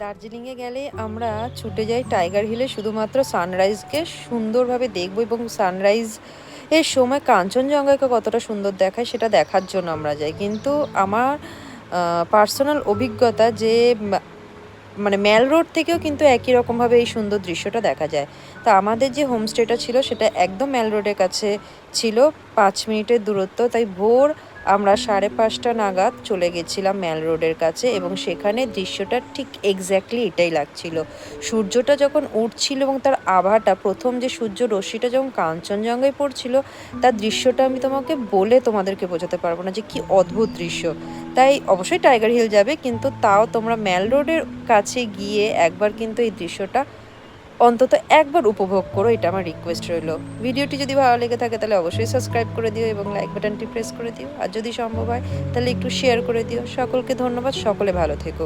দার্জিলিংয়ে গেলে আমরা ছুটে যাই টাইগার হিলে শুধুমাত্র সানরাইজকে সুন্দরভাবে দেখবো এবং সানরাইজ এর সময় কাঞ্চনজঙ্ঘাকে কতটা সুন্দর দেখায় সেটা দেখার জন্য আমরা যাই। কিন্তু আমার পার্সোনাল অভিজ্ঞতা যে মানে ম্যাল রোড থেকেও কিন্তু একই রকমভাবে এই সুন্দর দৃশ্যটা দেখা যায়। তো আমাদের যে হোমস্টেটা ছিল সেটা একদম ম্যাল রোডের কাছে ছিল, 5 মিনিটের দূরত্ব। তাই ভোর আমরা 5:30 নাগাদ চলে গেছিলাম ম্যাল রোডের কাছে এবং সেখানে দৃশ্যটা ঠিক এক্স্যাক্টলি এটাই লাগছিল। সূর্যটা যখন উঠছিল এবং তার আভাটা প্রথম যে সূর্য রশ্মিটা যখন কাঞ্চনজঙ্ঘায় পড়ছিল, তার দৃশ্যটা আমি তোমাকে বলে তোমাদেরকে বোঝাতে পারবো না যে কি অদ্ভুত দৃশ্য। তাই অবশ্যই টাইগার হিল যাবে, কিন্তু তাও তোমরা ম্যাল রোডের কাছে গিয়ে একবার কিন্তু এই দৃশ্যটা অন্তত একবার উপভোগ করো, এটা আমার রিকোয়েস্ট রইল। ভিডিওটি যদি ভালো লেগে থাকে তাহলে অবশ্যই সাবস্ক্রাইব করে দিও এবং লাইক বাটনটি প্রেস করে দিও, আর যদি সম্ভব হয় তাহলে একটু শেয়ার করে দিও। সকলকে ধন্যবাদ, সকলে ভালো থেকো।